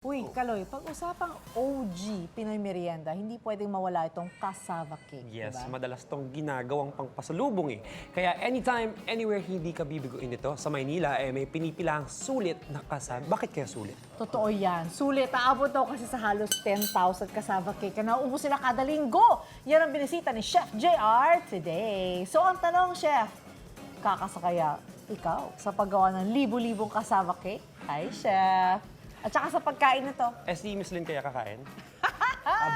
Uy, Kaloy, pag-usapang OG Pinoy Merienda, hindi pwedeng mawala itong cassava cake, Yes, diba? madalas tong ginagawang pangpasalubong eh. Kaya anytime, anywhere hindi ka bibiguin nito. Sa Maynila, may pinipilang sulit na cassava. Bakit kaya sulit? Totoo yan. Sulit, aabot daw kasi sa halos 10,000 cassava cake na nauubos sila kada linggo. Yan ang binisita ni Chef JR today. So ang tanong, Chef, kakasakaya ikaw sa paggawa ng libu-libong cassava cake? Hi, Chef! At saka sa pagkain na to. SD Miss Lynn kaya kakain?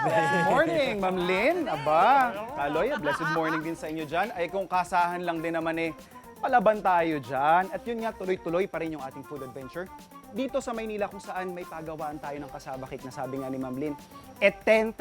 Blessed morning, Ma'am Lynn. Aba, Kaloy, blessed morning din sa inyo dyan. Ay kung kasahan lang din naman palaban tayo dyan. At yun nga, tuloy-tuloy pa rin yung ating food adventure. Dito sa Maynila kung saan may pagawaan tayo ng cassava cake na sabi nga ni Ma'am Lynn. 10,000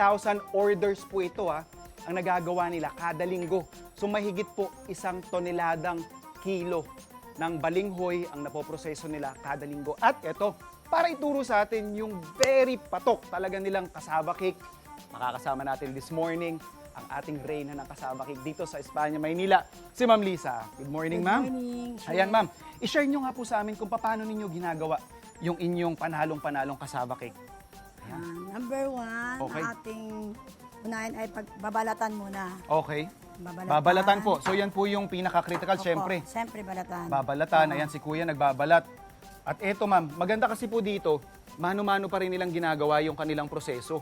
orders po ito ang nagagawa nila kada linggo. So mahigit po 1 toneladang kilo ng balinghoy ang napoproseso nila kada linggo. At ito, para ituro sa atin yung very patok talaga nilang cassava cake. Makakasama natin this morning ang ating reyna ng cassava cake dito sa Espanya, Maynila, si Ma'am Lisa. Good morning, Ma'am. Good morning. Ayan, Ma'am. I-share nyo nga po sa amin kung paano ninyo ginagawa yung inyong panalong-panalong cassava cake. Number one, Okay. ang ating unahin ay pagbabalatan muna. Okay. Babalatan. Babalatan po. So yan po yung pinaka-critical, Opo, syempre. Siyempre, balatan. Babalatan. Oo. Ayan, si Kuya nagbabalat. At eto, Ma'am, maganda kasi po dito, mano-mano pa rin nilang ginagawa yung kanilang proseso.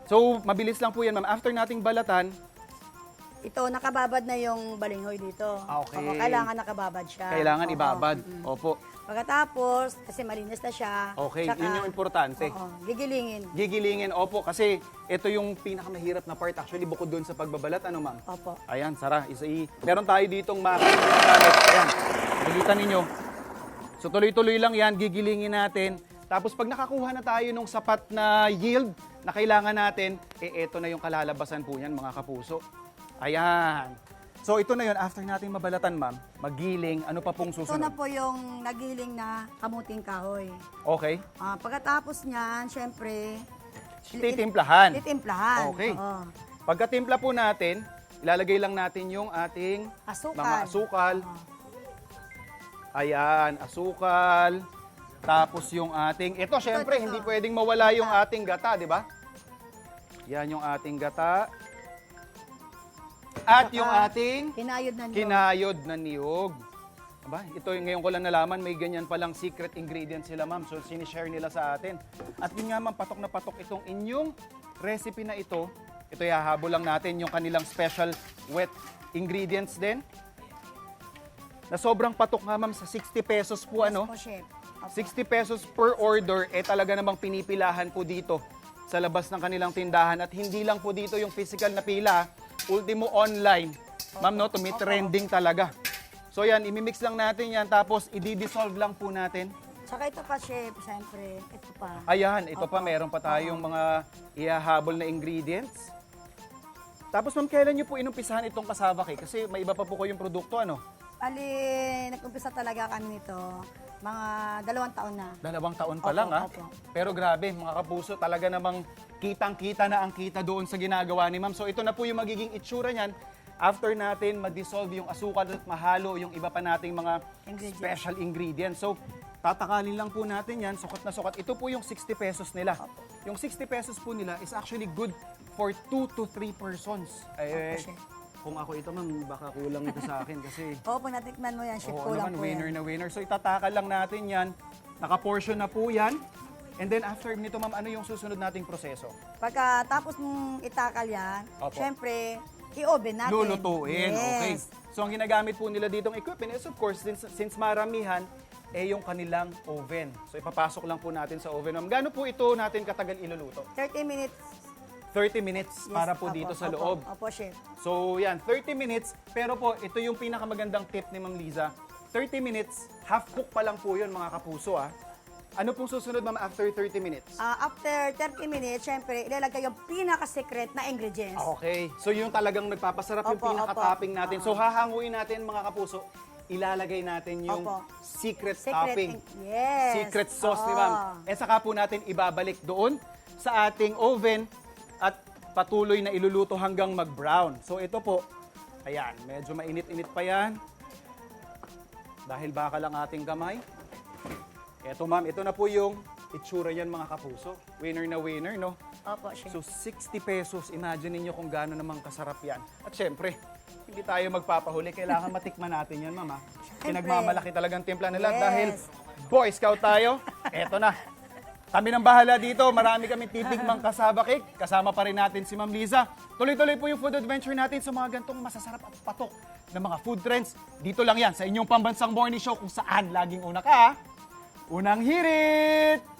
So, mabilis lang po yan, Ma'am. After nating balatan, Ito, nakababad na yung balinghoy dito. Okay. Oo, kailangan nakababad siya. kailangan Oo. ibabad. Opo. Pagkatapos, kasi malinis na siya. Okay, tsaka- yun yung importante. Oo, gigilingin. Gigilingin, opo, kasi ito yung pinakamahirap na part actually bukod doon sa pagbabalat, ano, Ma'am? Opo. Ayan, Sara, meron tayo ditong makina na gamit. Ayan, nakikita ninyo. So tuloy-tuloy lang yan, gigilingin natin. Tapos pag nakakuha na tayo ng sapat na yield na kailangan natin, eto na yung kalalabasan po yan, mga kapuso. Ayan. So ito na yun, after natin mabalatan, Ma'am, magiling, ano pa pong Ito na susunod? po yung nagiling na kamuting kahoy. Okay. Pagkatapos niyan, syempre, Titimplahan. titimplahan. Okay. Oo. Pagkatimpla po natin, ilalagay lang natin yung ating Asukal. mga asukal. Oo. Ayan, asukal. Tapos yung ating, ito syempre, Ito. hindi pwedeng mawala yung ating gata, di ba? Yan yung ating gata. At yung ating Kinayod na niyo. kinayod na niyog. Aba, ito yung ngayon ko lang nalaman, may ganyan palang secret ingredients sila, Ma'am. So, sinishare nila sa atin. At yun nga, Ma'am, patok na patok itong inyong recipe na ito. Ito, hahabol lang natin yung kanilang special wet ingredients din. Na sobrang patok nga, Ma'am, sa 60 pesos po, ano? Yes po, chef. Opo. 60 pesos per order, talaga namang pinipilahan po dito sa labas ng kanilang tindahan. At hindi lang po dito yung physical na pila, ultimo online. Ma'am, no, tumitrending talaga. So yan, imimix lang natin yan, tapos i-dissolve lang po natin. Tsaka ito pa, chef, siyempre. Ito pa. Ayan, ito pa, Opo. meron pa tayong mga ihahabol na ingredients. Tapos ma'am, kailan nyo po inumpisahan itong cassava cake? Kasi may iba pa po kayong produkto, ano? Ali, nag-umpisa talaga kami nito, mga 2 taon na. 2 taon pa Opo, lang, ha? opo. Pero grabe, mga kapuso, talaga namang kitang-kita na ang kita doon sa ginagawa ni Ma'am. So ito na po yung magiging itsura niyan after natin ma-dissolve yung asukal at mahalo yung iba pa nating mga Ingredients. special ingredients. So tatakalin lang po natin yan, sukat na sukat. Ito po yung 60 pesos nila. Yung 60 pesos po nila is actually good for 2 to 3 persons. chef. Kung ako ito, Ma'am, baka kulang ito sa akin kasi Oo, pag natikman mo yan, chef, oo kulang naman, po winner yan. na winner. So itatakal lang natin yan. Naka-portion na po yan. And then after nito, Ma'am, ano yung susunod nating proseso? Pagkatapos mong itakal yan, Opo. syempre, i-oven natin. Lulutuin. Yes. Okay. So ang ginagamit po nila ditong equipment is of course, since maramihan, yung kanilang oven. So ipapasok lang po natin sa oven. Ma'am, gaano po ito natin katagal iluluto? 30 minutes. 30 minutes Yes, para po opo, dito sa opo, loob. Opo, chef. So yan, 30 minutes. Pero po, ito yung pinakamagandang tip ni Ma'am Liza. 30 minutes, half cook pa lang po yun mga kapuso. Ano pong susunod, Ma'am, after 30 minutes? After 30 minutes, syempre, ilalagay yung pinaka-secret na ingredients. Okay. So yung talagang nagpapasarap yung Opo, pinaka-topping opo. natin. So hahanguin natin mga kapuso, ilalagay natin yung Opo. secret Secret topping. yes. Secret sauce ni Oo. Ma'am. Saka po natin ibabalik doon sa ating oven at patuloy na iluluto hanggang mag-brown. So ito po, ayan, medyo mainit-init pa yan. Dahil baka lang ating kamay. Eto Ma'am, ito na po yung itsura yan mga kapuso. Winner na winner, no? Opo, chef. So 60 pesos, imagine niyo kung gaano namang kasarap yan. At syempre, hindi tayo magpapahuli, kailangan matikman natin yan, mama. Pinagmamalaki talagang timpla nila Yes. dahil Boy Scout tayo. Eto na. Kami nang bahala dito, marami kami titikmang cassava cake. Kasama pa rin natin si Ma'am Liza. Tuloy-tuloy po yung food adventure natin sa mga gantong masasarap at patok na mga food trends. Dito lang yan sa inyong pambansang morning show kung saan laging una ka. Unang hirit!